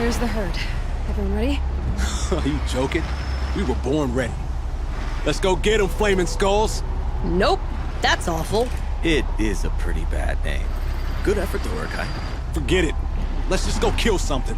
There's the herd. Everyone ready? Are you joking? We were born ready. Let's go get them, Flaming Skulls! Nope, that's awful. It is a pretty bad name. Good effort, though, Urkai. Forget it. Let's just go kill something.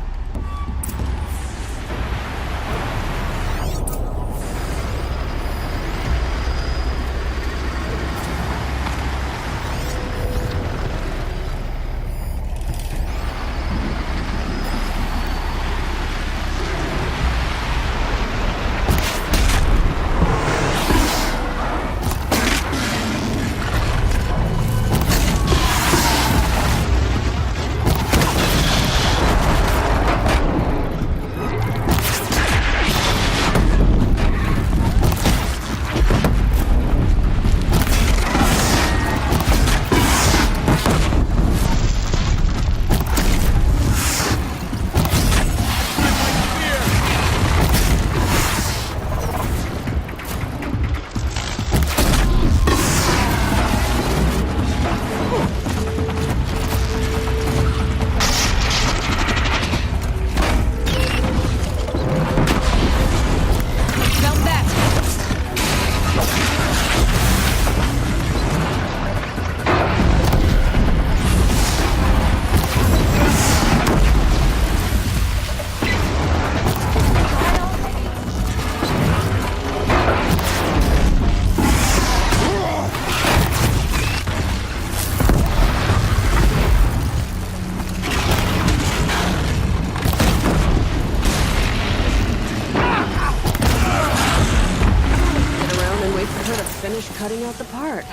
Cutting out the part.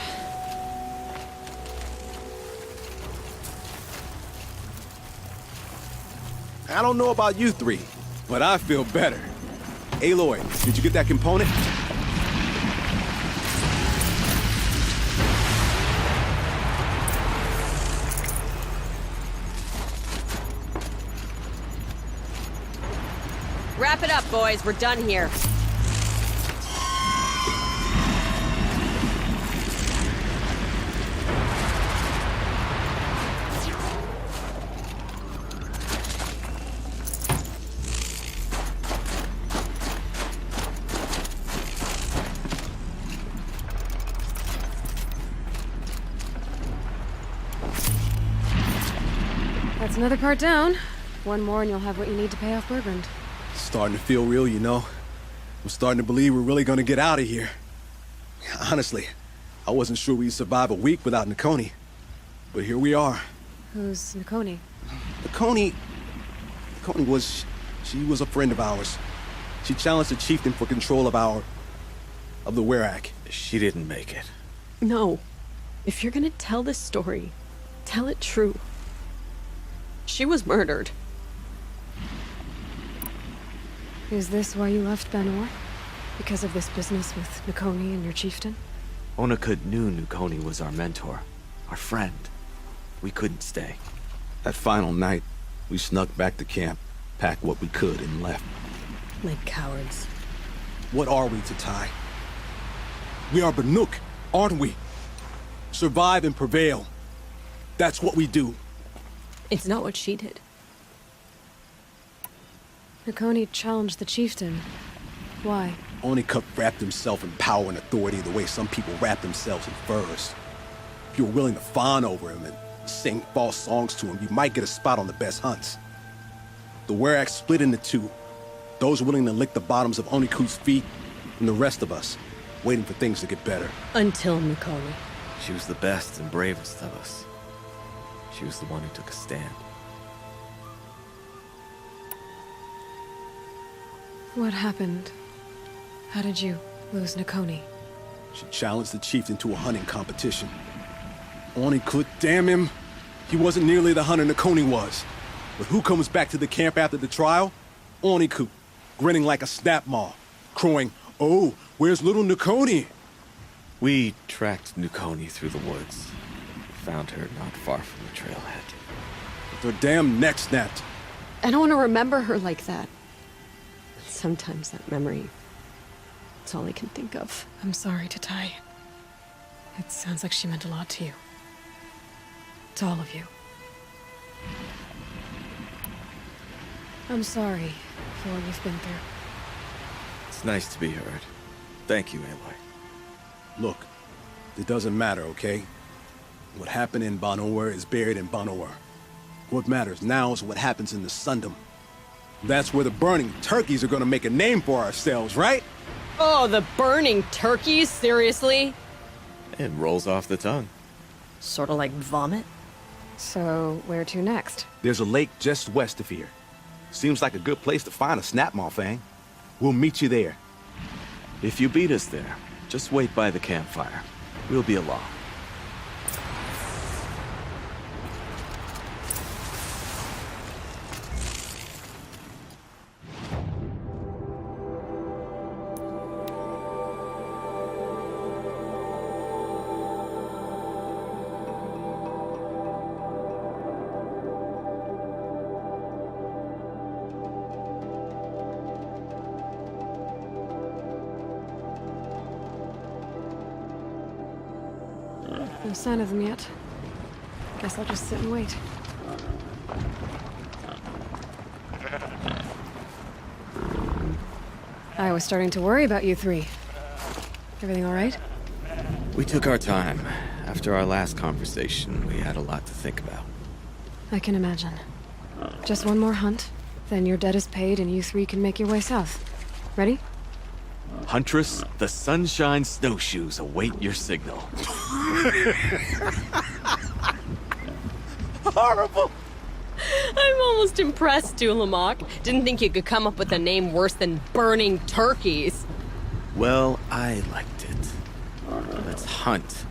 I don't know about you three, but I feel better. Aloy, did you get that component? Wrap it up, boys. We're done here. That's another part down. One more and you'll have what you need to pay off Bergrand. Starting to feel real, you know. I'm starting to believe we're really gonna get out of here. Honestly, I wasn't sure we'd survive a week without Nakoni. But here we are. Who's Nakoni? Nakoni was... she was a friend of ours. She challenged the chieftain for control of the Werak. She didn't make it. No. If you're gonna tell this story, tell it true. She was murdered. Is this why you left Benor? Because of this business with Nakoni and your chieftain? Onakut knew Nakoni was our mentor, our friend. We couldn't stay. That final night, we snuck back to camp, packed what we could, and left. Like cowards. What are we to Tai? We are Banuk, aren't we? Survive and prevail. That's what we do. It's not what she did. Nakoni challenged the chieftain. Why? Onakut wrapped himself in power and authority the way some people wrap themselves in furs. If you were willing to fawn over him and sing false songs to him, you might get a spot on the best hunts. The Werak split into two. Those willing to lick the bottoms of Onakut's feet, and the rest of us, waiting for things to get better. Until Nakoni. She was the best and bravest of us. She was the one who took a stand. What happened? How did you lose Nakoni? She challenged the chieftain to a hunting competition. Onakut, damn him! He wasn't nearly the hunter Nakoni was. But who comes back to the camp after the trial? Onakut, grinning like a snap maw, crowing, "Oh, where's little Nakoni?" We tracked Nakoni through the woods. Found her not far from the trailhead. With her damn neck snapped. I don't want to remember her like that. Sometimes that memory, it's all I can think of. I'm sorry to Tai. It sounds like she meant a lot to you. To all of you. I'm sorry for what you've been through. It's nice to be heard. Thank you, Aloy. Look, it doesn't matter, okay? What happened in Banor is buried in Banor. What matters now is what happens in the Sundom. That's where the burning turkeys are gonna make a name for ourselves, right? Oh, the burning turkeys? Seriously? It rolls off the tongue. Sort of like vomit? So, where to next? There's a lake just west of here. Seems like a good place to find a snapmaw fang. We'll meet you there. If you beat us there, just wait by the campfire. We'll be along. No sign of them yet. Guess I'll just sit and wait. I was starting to worry about you three. Everything all right? We took our time. After our last conversation, we had a lot to think about. I can imagine. Just one more hunt, then your debt is paid and you three can make your way south. Ready? Huntress, the Sunshine Snowshoes await your signal. Horrible! I'm almost impressed, Dulamok. Didn't think you could come up with a name worse than burning turkeys. Well, I liked it. Let's hunt.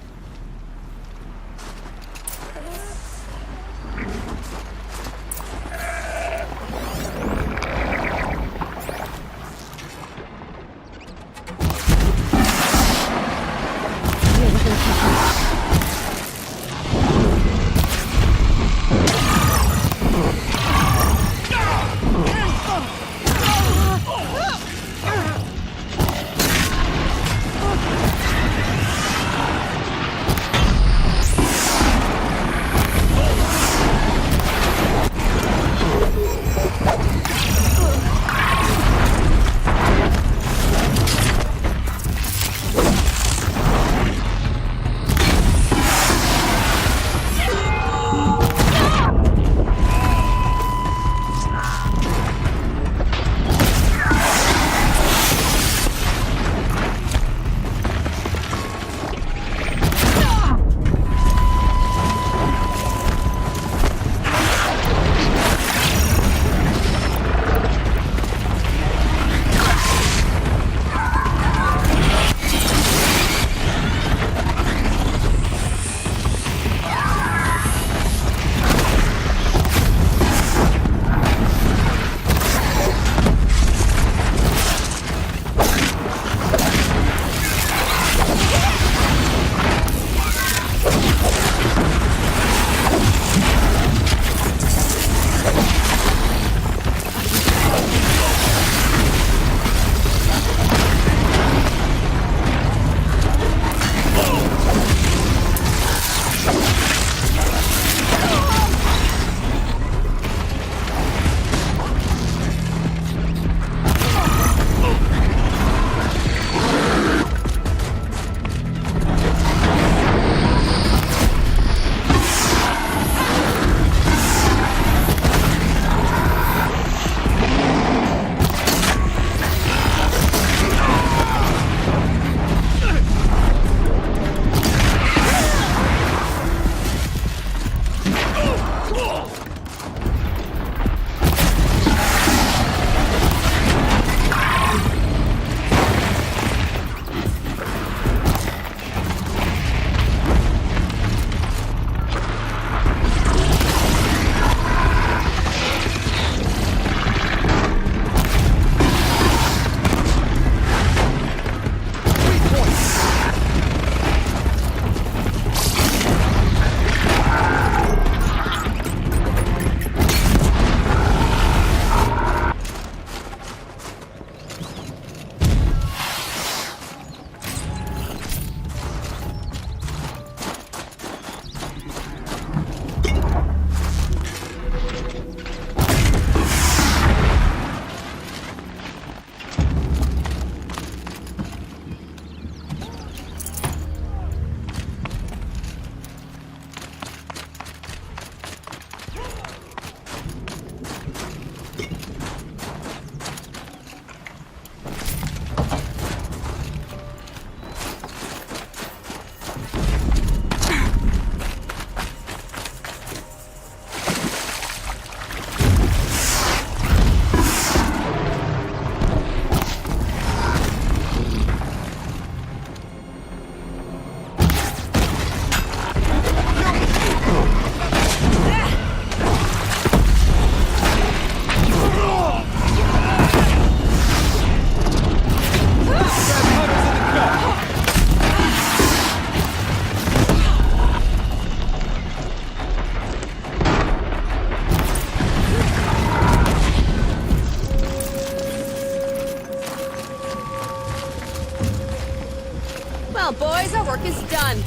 work is done.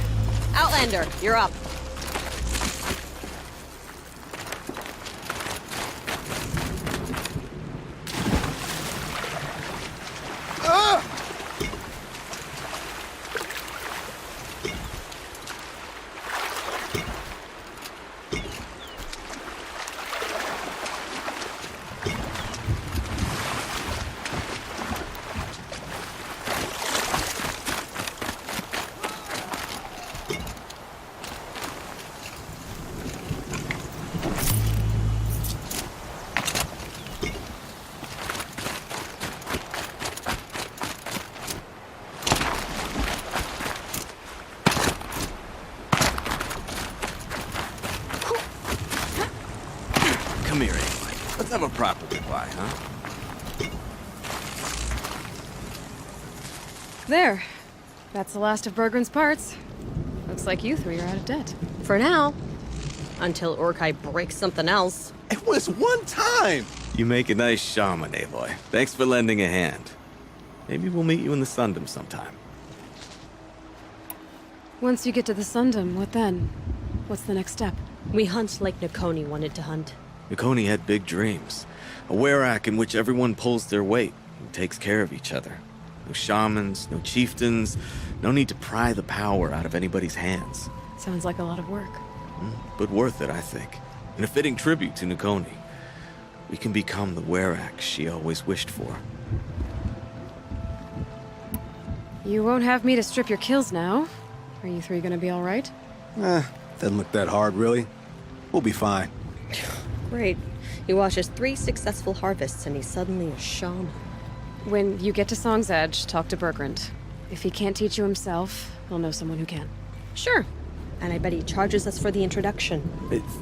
Outlander, you're up. Come here, Aloy. Let's have a proper goodbye, huh? There. That's the last of Bergren's parts. Looks like you three are out of debt. For now. Until Urkai breaks something else. It was one time! You make a nice shaman, Aloy. Thanks for lending a hand. Maybe we'll meet you in the Sundom sometime. Once you get to the Sundom, what then? What's the next step? We hunt like Nakoni wanted to hunt. Nakoni had big dreams. A werak in which everyone pulls their weight and takes care of each other. No shamans, no chieftains, no need to pry the power out of anybody's hands. Sounds like a lot of work. But worth it, I think. And a fitting tribute to Nakoni. We can become the werak she always wished for. You won't have me to strip your kills now. Are you three gonna be alright? Doesn't look that hard, really. We'll be fine. Great. He watches 3 successful harvests and he's suddenly a shaman. When you get to Song's Edge, talk to Bergrand. If he can't teach you himself, he'll know someone who can. Sure. And I bet he charges us for the introduction.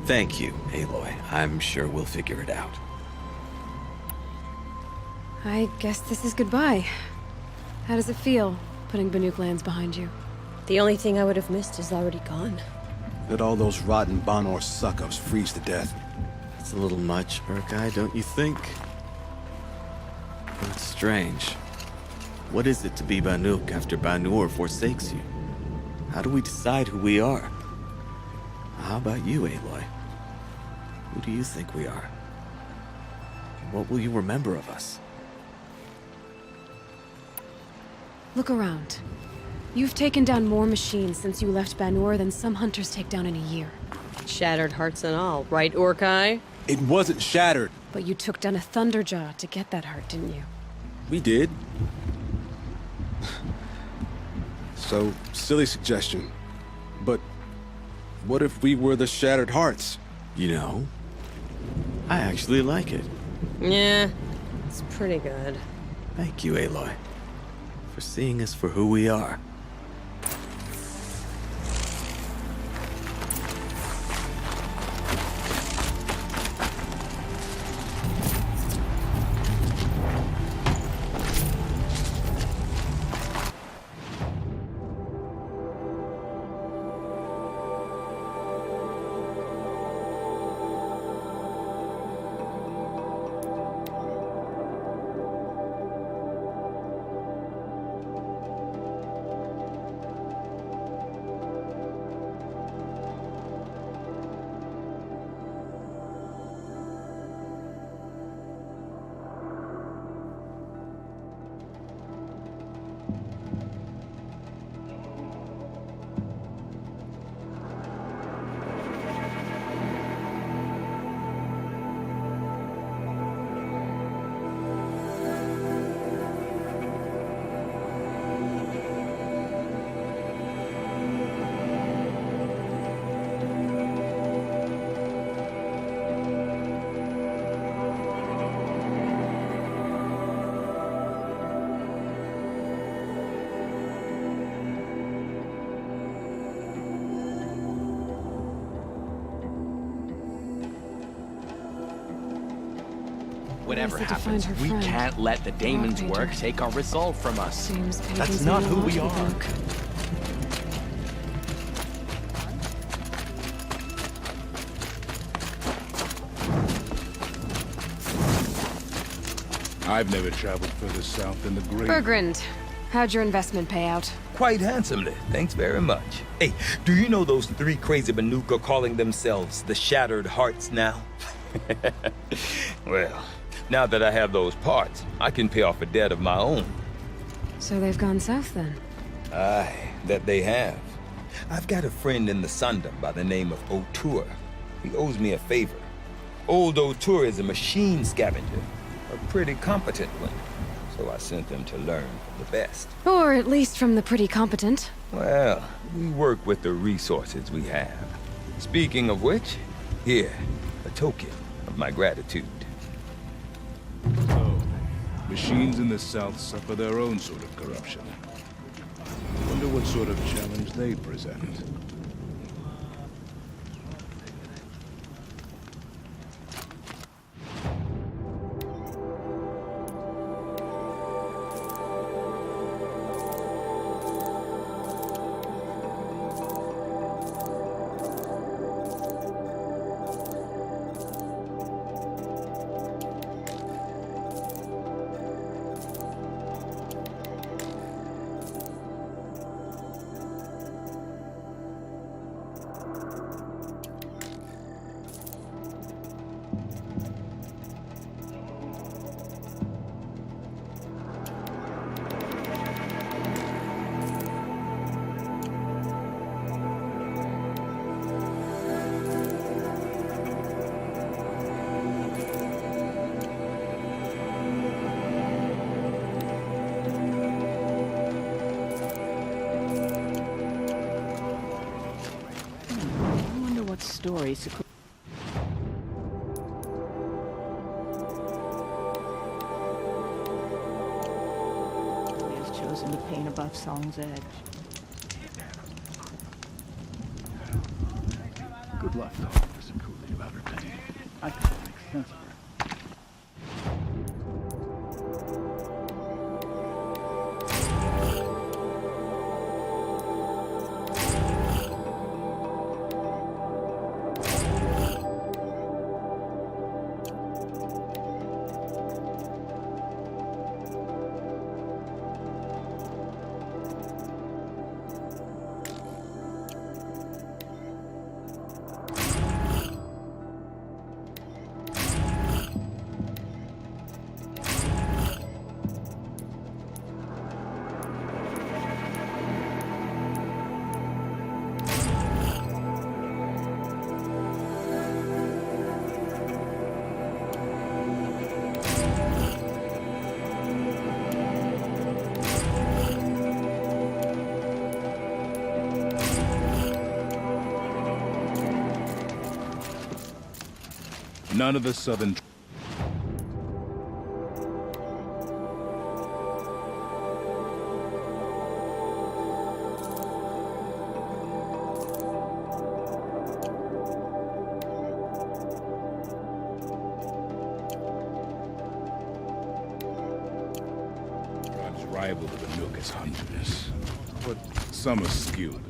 Thank you, Aloy. I'm sure we'll figure it out. I guess this is goodbye. How does it feel, putting Banuk lands behind you? The only thing I would have missed is already gone. Let all those rotten Banor suck-ups freeze to death. It's a little much, Urkai, don't you think? It's strange. What is it to be Banuk after Banur forsakes you? How do we decide who we are? How about you, Aloy? Who do you think we are? What will you remember of us? Look around. You've taken down more machines since you left Banur than some hunters take down in a year. Shattered hearts and all, right, Urkai? It wasn't shattered. But you took down a Thunderjaw to get that heart, didn't you? We did. So, silly suggestion. But what if we were the Shattered Hearts? You know, I actually like it. Yeah, it's pretty good. Thank you, Aloy, for seeing us for who we are. Whatever Nice to find happens, her we friend. can't let the Damon's painter. work take our resolve from us. Seems That's paintings not mean a who lot we to are. Banuk. I've never traveled further south than the Great. Bergrand, How'd your investment pay out? Quite handsomely, thanks very much. Hey, do you know those three crazy Manuka calling themselves the Shattered Hearts now? Well, now that I have those parts, I can pay off a debt of my own. So they've gone south then? Aye, that they have. I've got a friend in the Sundom by the name of O'Toole. He owes me a favor. Old O'Toole is a machine scavenger, a pretty competent one. So I sent them to learn from the best. Or at least from the pretty competent. Well, we work with the resources we have. Speaking of which, here, a token of my gratitude. So, machines in the South suffer their own sort of corruption. Wonder what sort of challenge they present. Stories. Has chosen to paint above Song's edge. Good luck, Officer Cooley, about her pain. I think it makes sense of her. None of the southern... tribes rival to the Nook as hunters, but some are skilled.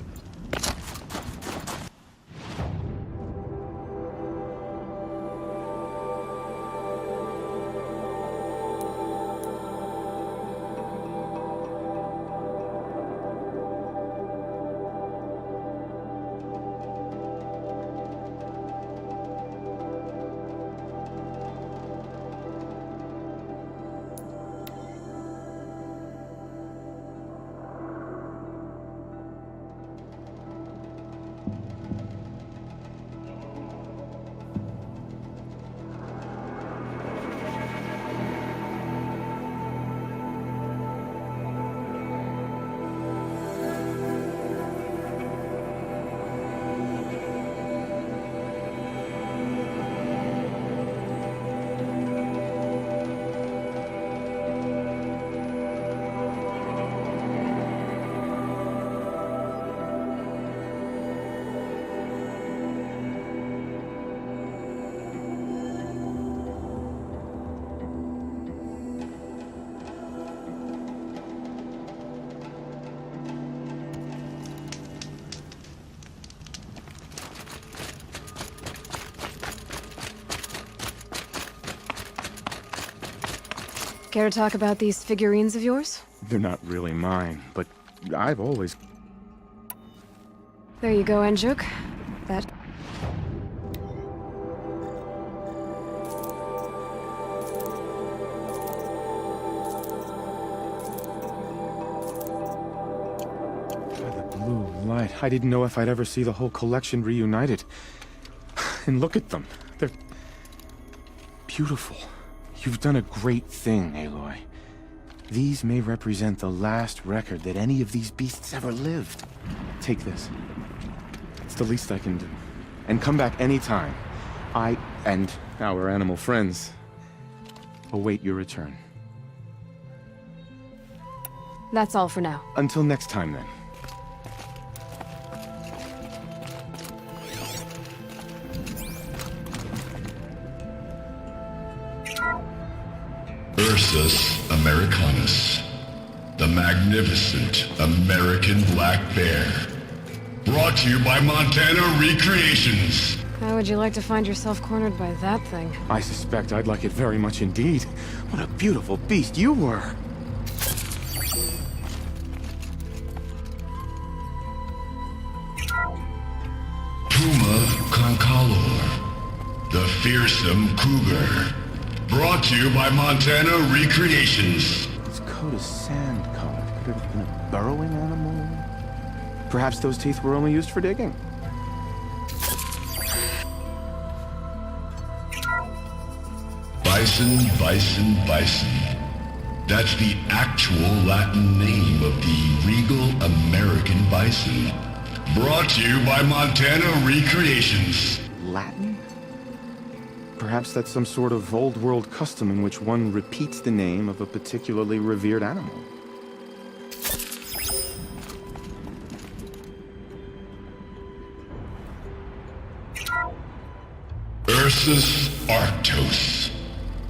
Care to talk about these figurines of yours? They're not really mine, but I've always... There you go, Anjuk. That... By the blue light, I didn't know if I'd ever see the whole collection reunited. And look at them. They're... beautiful. You've done a great thing, Aloy. These may represent the last record that any of these beasts ever lived. Take this. It's the least I can do. And come back anytime. I and our animal friends await your return. That's all for now. Until next time, then. Ursus americanus, the magnificent American black bear. Brought to you by Montana Recreations. How would you like to find yourself cornered by that thing? I suspect I'd like it very much indeed. What a beautiful beast you were! Puma concalor, the fearsome cougar. Brought to you by Montana Recreations. Its coat is sand-colored. Could it have been a burrowing animal? Perhaps those teeth were only used for digging. Bison, bison, bison. That's the actual Latin name of the regal American bison. Brought to you by Montana Recreations. Latin? Perhaps that's some sort of old-world custom in which one repeats the name of a particularly revered animal. Ursus arctos,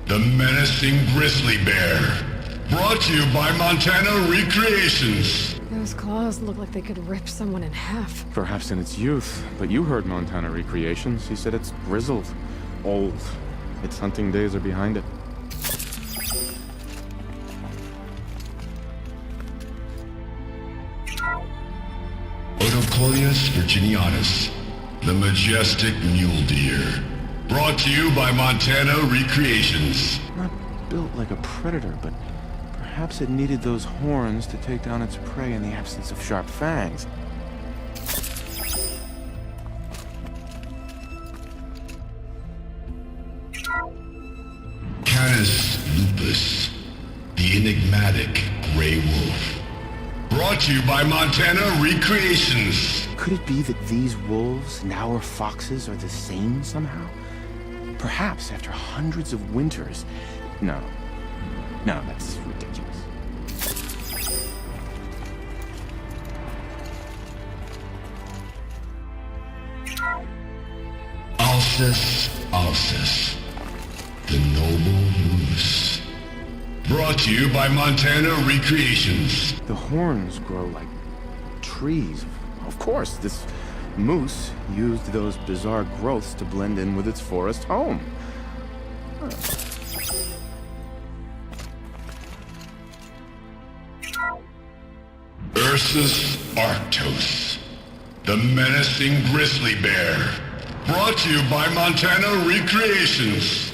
the menacing grizzly bear. Brought to you by Montana Recreations. Those claws look like they could rip someone in half. Perhaps in its youth, but you heard Montana Recreations. He said it's grizzled. Old. Its hunting days are behind it. Odocoleus virginianus, the majestic mule deer. Brought to you by Montana Recreations. Not built like a predator, but perhaps it needed those horns to take down its prey in the absence of sharp fangs. Canis lupus, the enigmatic gray wolf. Brought to you by Montana Recreations. Could it be that these wolves and our foxes are the same somehow? Perhaps after hundreds of winters... No, that's ridiculous. Alces alces, the noble moose. Brought to you by Montana Recreations. The horns grow like trees. Of course, this moose used those bizarre growths to blend in with its forest home. Huh. Ursus arctos, the menacing grizzly bear. Brought to you by Montana Recreations.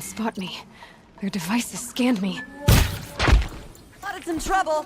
spot me. Their devices scanned me. Spotted some trouble.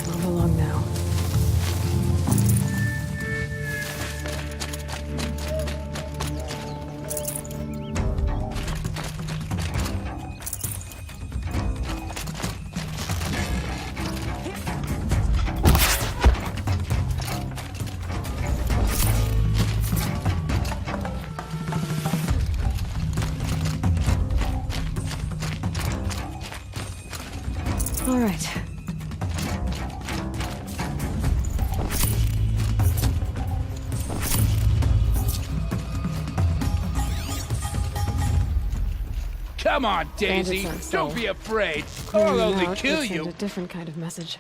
Move along now. All right. Come on, Daisy. Bandits aren't Don't safe. be afraid. Clearing I'll them only out kill would send you. a different kind of message.